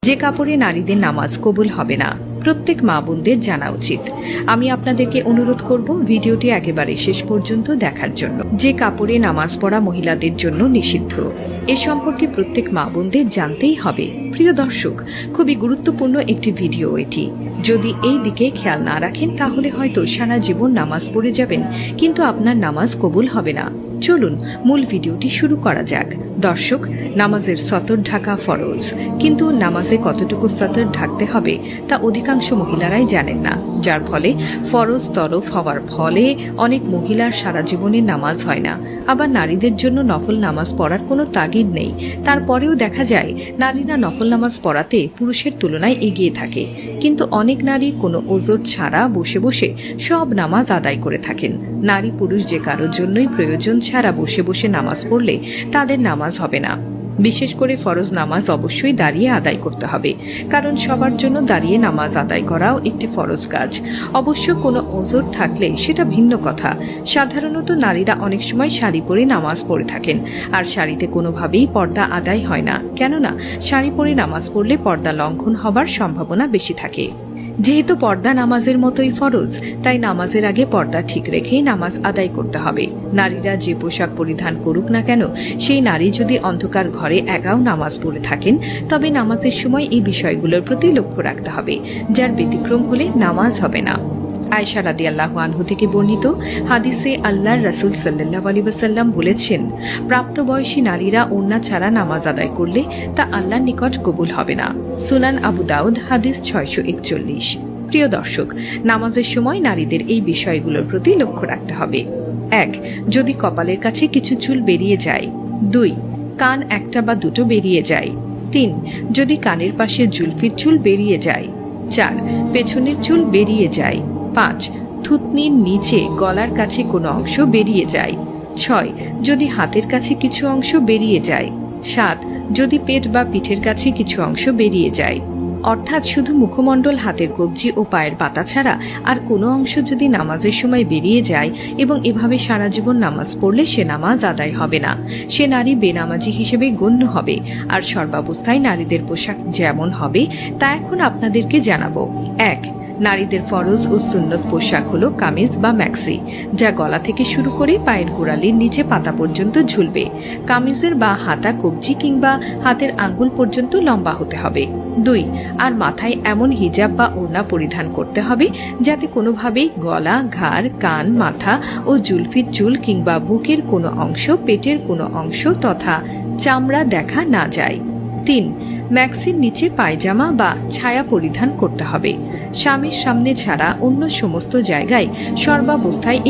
যে কাপড়ে নারীদের নামাজ কবুল হবে না প্রত্যেক মা বোনদের জানা উচিত। আমি আপনাদেরকে অনুরোধ করব ভিডিওটি একেবারে শেষ পর্যন্ত দেখার জন্য। যে কাপড়ে নামাজ পড়া মহিলাদের জন্য নিষিদ্ধ, এ সম্পর্কে প্রত্যেক মা বোনদের জানতেই হবে। প্রিয় দর্শক, খুবই গুরুত্বপূর্ণ একটি ভিডিও এটি। যদি এই দিকে খেয়াল না রাখেন তাহলে হয়তো সারা জীবন নামাজ পড়ে যাবেন, কিন্তু আপনার নামাজ কবুল হবে না। চলুন মূল ভিডিওটি শুরু করা যাক। দর্শক, নামাজের সতর ঢাকা ফরজ, কিন্তু নামাজে কতটুকু সতর ঢাকতে হবে তা অধিকাংশ মহিলারাই জানেন না, যার ফলে ফরজ তরফ হওয়ার ফলে অনেক মহিলার সারা জীবনে নামাজ হয় না। আবার নারীদের জন্য নফল নামাজ পড়ার কোনো তাগিদ নেই, তারপরেও দেখা যায় নারীরা নফল নামাজ পড়াতে পুরুষের তুলনায় এগিয়ে থাকে। কিন্তু অনেক নারী কোনো ওজর ছাড়া বসে বসে সব নামাজ আদায় করে থাকেন। নারী পুরুষ যে কারোর জন্যই প্রয়োজন ছাড়া বসে বসে নামাজ পড়লে তাদের নামাজ হবে না। বিশেষ করে ফরজ নামাজ অবশ্যই দাঁড়িয়ে আদায় করতে হবে, কারণ সবার জন্য দাঁড়িয়ে নামাজ আদায় করাও একটি ফরজ কাজ। অবশ্য কোনো ওজর থাকলে সেটা ভিন্ন কথা। সাধারণত নারীরা অনেক সময় শাড়ি পরে নামাজ পড়ে থাকেন, আর শাড়িতে কোনোভাবেই পর্দা আদায় হয় না, কেননা শাড়ি পরে নামাজ পড়লে পর্দা লঙ্ঘন হবার সম্ভাবনা বেশি থাকে। যেহেতু পর্দা নামাজের মতোই ফরজ, তাই নামাজের আগে পর্দা ঠিক রেখেই নামাজ আদায় করতে হবে। নারীরা যে পোশাক পরিধান করুক না কেন, সেই নারী যদি অন্ধকার ঘরে একাও নামাজ পড়ে থাকেন, তবে নামাজের সময় এই বিষয়গুলোর প্রতি লক্ষ্য রাখতে হবে, যার ব্যতিক্রম হলে নামাজ হবে না। আয়েশা রাদিয়াল্লাহু আনহু থেকে বর্ণিত হাদিসে আল্লাহর রাসূল সাল্লাল্লাহু আলাইহি ওয়াসাল্লাম বলেছেন, প্রাপ্তবয়সী নারীরা ওড়না ছাড়া নামাজ আদায় করলে তা আল্লাহর নিকট কবুল হবে না। সুনান আবু দাউদ হাদিস 641। প্রিয় দর্শক, নামাজের সময় নারীদের এই বিষয়গুলোর প্রতি লক্ষ্য রাখতে হবে। 1. যদি কপালের কাছে কিছু চুল বেরিয়ে যায়। 2. কান একটা বা দুটো বেরিয়ে যায়। 3. যদি কানের পাশে জুলফির চুল বেরিয়ে যায়। 4. পেছনের চুল বেরিয়ে যায়। 5. থুতনির নিচে গলার কাছে কোনো অংশ বেরিয়ে যায়। 6. যদি হাতের কাছে কিছু অংশ বেরিয়ে যায়। 7. যদি পেট বা পিঠের কাছে কিছু অংশ বেরিয়ে যায়। অর্থাৎ শুধু মুখমণ্ডল, হাতের কবজি ও পায়ের পাতা ছাড়া আর কোনো অংশ যদি নামাজের সময় বেরিয়ে যায় এবং এভাবে সারা জীবন নামাজ পড়লে সে নামাজ আদায় হবে না। সে নারী বেনামাজি হিসেবে গণ্য হবে। আর সর্বাবস্থায় নারীদের পোশাক যেমন হবে তা এখন আপনাদেরকে জানাবো। 1. নারীদের ফরজ ও সুন্নত পোশাক হলো কামিজ বা ম্যাক্সি, যা গলা থেকে শুরু করে পায়ের গোড়ালির নিচে পাতা পর্যন্ত ঝুলবে। কামিজের বা হাতা কবজি কিংবা হাতের আঙ্গুল পর্যন্ত লম্বা হতে হবে। 2. আর মাথায় এমন হিজাব বা ওড়না পরিধান করতে হবে যাতে কোনোভাবেই গলা, ঘাড়, কান, মাথা ও জুলফির চুল কিংবা বুকের কোনো অংশ, পেটের কোনো অংশ তথা চামড়া দেখা না যায়। 3. ম্যাক্সির নিচে পায়জামা বা ছায়া পরিধান করতে হবে। স্বামীর সামনে ছাড়া অন্য সমস্ত জায়গায় সর্বাবস্থায়